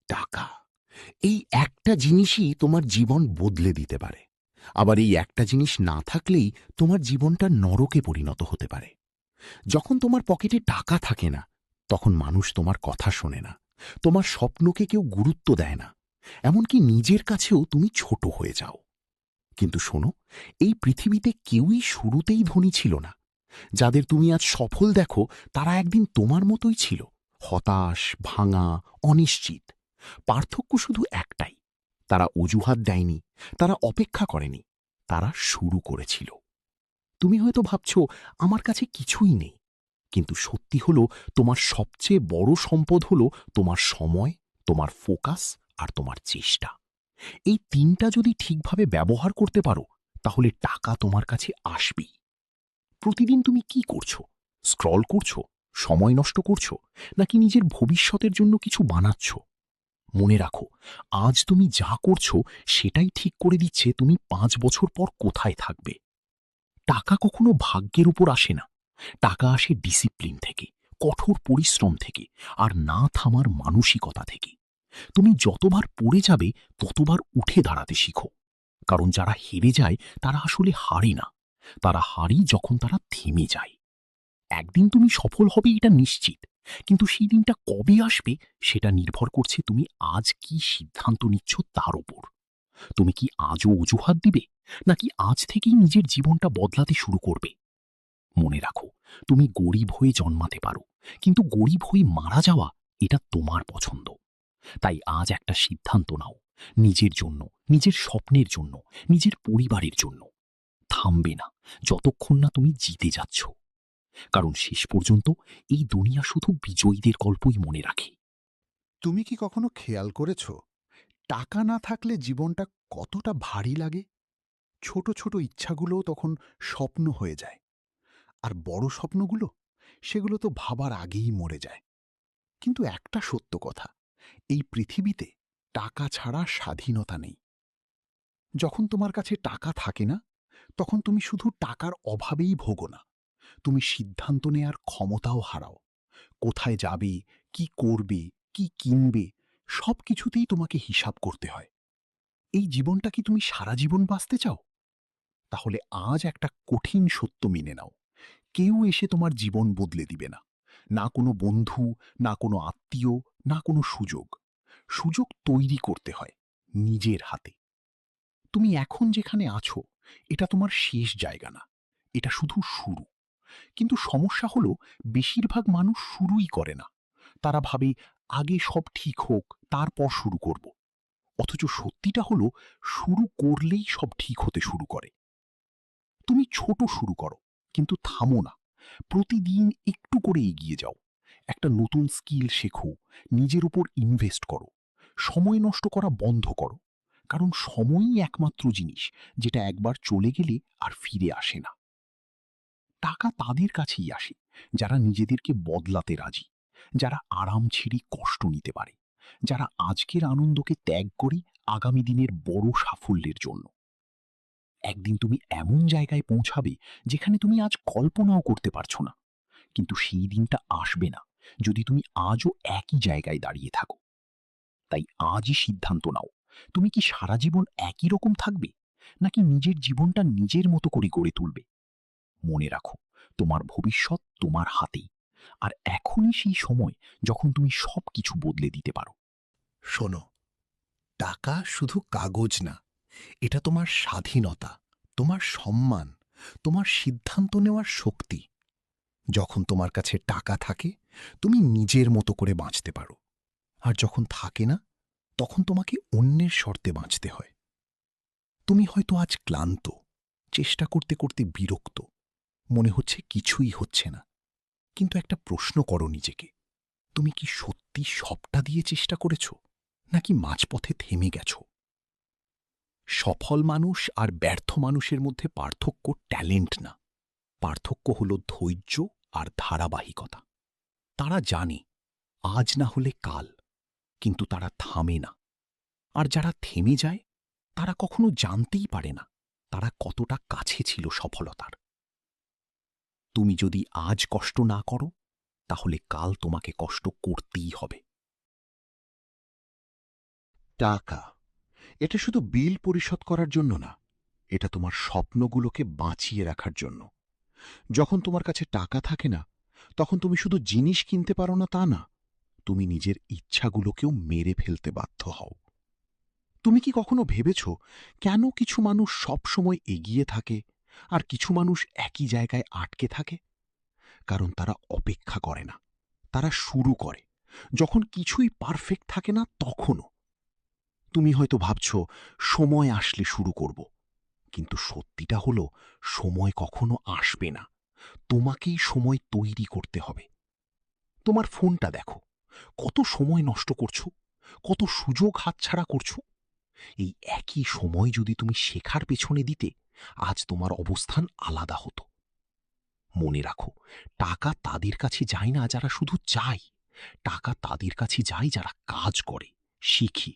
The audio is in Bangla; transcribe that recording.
টাকা, এই একটা জিনিসই তোমার জীবন বদলে দিতে পারে। আবার এই একটা জিনিস না থাকলেই তোমার জীবনটা নরকে পরিণত হতে পারে। যখন তোমার পকেটে টাকা থাকে না, তখন মানুষ তোমার কথা শোনে না, তোমার স্বপ্নকে কেউ গুরুত্ব দেয় না, এমনকি নিজের কাছেও তুমি ছোট হয়ে যাও। কিন্তু শোনো, এই পৃথিবীতে কেউই শুরুতেই ধনী ছিল না। যাদের তুমি আজ সফল দেখো, তারা একদিন তোমার মতোই ছিল, হতাশ, ভাঙা, অনিশ্চিত। পার্থক্য শুধু একটাই, তারা অজুহাত দেয়নি, তারা অপেক্ষা করেনি, তারা শুরু করেছিল। তুমি হয়তো ভাবছো আমার কাছে কিছুই নেই, কিন্তু সত্যি হলো তোমার সবচেয়ে বড় সম্পদ হলো তোমার সময়, তোমার ফোকাস আর তোমার চেষ্টা। এই তিনটা যদি ঠিকভাবে ব্যবহার করতে পারো, তাহলে টাকা তোমার কাছে আসবেই। প্রতিদিন তুমি কি করছো? স্ক্রল করছো, সময় নষ্ট করছো, নাকি নিজের ভবিষ্যতের জন্য কিছু বানাচ্ছ? মনে রাখো, আজ তুমি যা করছো সেটাই ঠিক করে দিচ্ছে তুমি 5 বছর পর কোথায় থাকবে। টাকা কখনো ভাগ্যের উপর আসে না, টাকা আসে ডিসিপ্লিন থেকে, কঠোর পরিশ্রম থেকে, আর না থামার মানসিকতা থেকে। তুমি যতবার পড়ে যাবে, ততবার উঠে দাঁড়াতে শিখো। কারণ যারা হেরে যায় তারা আসলে হারে না, তারা হারি যখন তারা থেমে যায়। একদিন তুমি সফল হবে এটা নিশ্চিত, কিন্তু সেই দিনটা কবে আসবে সেটা নির্ভর করছে তুমি আজ কি সিদ্ধান্ত নিচ্ছ তার উপর। তুমি কি আজও অজুহাত দিবে, নাকি আজ থেকেই নিজের জীবনটা বদলাতে শুরু করবে? মনে রাখো, তুমি গরিব হয়ে জন্মাতে পারো, কিন্তু গরিব হয়ে মারা যাওয়া, এটা তোমার পছন্দ। তাই আজ একটা সিদ্ধান্ত নাও, নিজের জন্য, নিজের স্বপ্নের জন্য, নিজের পরিবারের জন্য। থামবে না যতক্ষণ না তুমি জিতে যাচ্ছ। কারণ শেষ পর্যন্ত এই দুনিয়া শুধু বিজয়ীদের গল্পই মনে রাখে। তুমি কি কখনো খেয়াল করেছ টাকা না থাকলে জীবনটা কতটা ভারী লাগে? ছোট ছোট ইচ্ছাগুলোও তখন স্বপ্ন হয়ে যায়। আর বড় স্বপ্নগুলো, সেগুলো তো ভাবার আগেই মরে যায়। কিন্তু একটা সত্য কথা, এই পৃথিবীতে টাকা ছাড়া স্বাধীনতা নেই। যখন তোমার কাছে টাকা থাকে না, তখন তুমি শুধু টাকার অভাবেই ভোগো না, তুমি সিদ্ধান্ত নেয়ার ক্ষমতাও হারাও। কোথায় যাবে, কি করবে, কি কিনবে, সবকিছুতেই তোমাকে হিসাব করতে হয়। এই জীবনটা কি তুমি সারা জীবন বাঁচতে চাও? তাহলে আজ একটা কঠিন সত্য মেনে নাও, কেউ এসে তোমার জীবন বদলে দিবে না। না কোনো বন্ধু, না কোনো আত্মীয়, না কোনো সুযোগ। সুযোগ তৈরি করতে হয় নিজের হাতে। তুমি এখন যেখানে আছো, এটা তোমার শেষ জায়গা না, এটা শুধু শুরু। কিন্তু সমস্যা হলো, বেশিরভাগ মানুষ শুরুই করে না। তারা ভাবে আগে সব ঠিক হোক, তারপর শুরু করব। অথচ সত্যিটা হলো, শুরু করলেই সব ঠিক হতে শুরু করে। তুমি ছোট শুরু করো, কিন্তু থামো না। প্রতিদিন একটু করে এগিয়ে যাও। একটা নতুন স্কিল শেখো, নিজের উপর ইনভেস্ট করো, সময় নষ্ট করা বন্ধ করো। কারণ সময়ই একমাত্র জিনিস যেটা একবার চলে গেলে আর ফিরে আসে না। টাকা তাদের কাছেই আসে যারা নিজেদেরকে বদলাতে রাজি, যারা আরাম ছেড়ে কষ্ট নিতে পারে, যারা আজকের আনন্দকে ত্যাগ করে আগামী দিনের বড় সাফল্যের জন্য। একদিন তুমি এমন জায়গায় পৌঁছাবে যেখানে তুমি আজ কল্পনাও করতে পারছো না। কিন্তু সেই দিনটা আসবে না যদি তুমি আজও একই জায়গায় দাঁড়িয়ে থাকো। তাই আজই সিদ্ধান্ত নাও, তুমি কি সারা জীবন একই রকম থাকবে, নাকি নিজের জীবনটা নিজের মতো করে গড়ে তুলবে? মনে রাখো, তোমার ভবিষ্যৎ তোমার হাতেই। আর এখনই সেই সময় যখন তুমি সবকিছু বদলে দিতে পারো। শোনো, টাকা শুধু কাগজ না, এটা তোমার স্বাধীনতা, তোমার সম্মান, তোমার সিদ্ধান্ত নেওয়ার শক্তি। যখন তোমার কাছে টাকা থাকে, তুমি নিজের মতো করে বাঁচতে পারো। আর যখন থাকে না, তখন তোমাকে অন্যের শর্তে বাঁচতে হয়। তুমি হয়তো আজ ক্লান্ত, চেষ্টা করতে করতে বিরক্ত, মনে হচ্ছে কিছুই হচ্ছে না। কিন্তু একটা প্রশ্ন করো নিজেকে, তুমি কি সত্যি সবটা দিয়ে চেষ্টা করেছ, নাকি মাঝপথে থেমে গেছ? সফল মানুষ আর ব্যর্থ মানুষের মধ্যে পার্থক্য ট্যালেন্ট না, পার্থক্য হলো ধৈর্য আর ধারাবাহিকতা। তারা জানে আজ না হলে কাল, কিন্তু তারা থামে না। আর যারা থেমে যায়, তারা কখনো জানতেই পারে না তারা কতটা কাছে ছিল সফলতার। তুমি যদি আজ কষ্ট না করো, তাহলে কাল তোমাকে কষ্ট করতেই হবে। টাকা, এটা শুধু বিল পরিশোধ করার জন্য না, এটা তোমার স্বপ্নগুলোকে বাঁচিয়ে রাখার জন্য। যখন তোমার কাছে টাকা থাকে না, তখন তুমি শুধু জিনিস কিনতে পারো না তা না, তুমি নিজের ইচ্ছাগুলোকেও মেরে ফেলতে বাধ্য হও। তুমি কি কখনো ভেবেছ কেন কিছু মানুষ সবসময় এগিয়ে থাকে আর কিছু মানুষ একই জায়গায় আটকে থাকে? কারণ তারা অপেক্ষা করে না, তারা শুরু করে। যখন কিছুই পারফেক্ট থাকে না তখনও। তুমি হয়তো ভাবছ সময় আসলে শুরু করব, কিন্তু সত্যিটা হলো সময় কখনো আসবে না, তোমাকেই সময় তৈরি করতে হবে। তোমার ফোনটা দেখো, কত সময় নষ্ট করছো, কত সুযোগ হাতছাড়া করছো। এই একই সময় যদি তুমি শেখার পেছনে দিতে, আজ তোমার অবস্থান আলাদা হতো। মনে রাখো, টাকা তাদের কাছে যায় না যারা শুধু চায়, টাকা তাদের কাছে যায় যারা কাজ করে, শিখে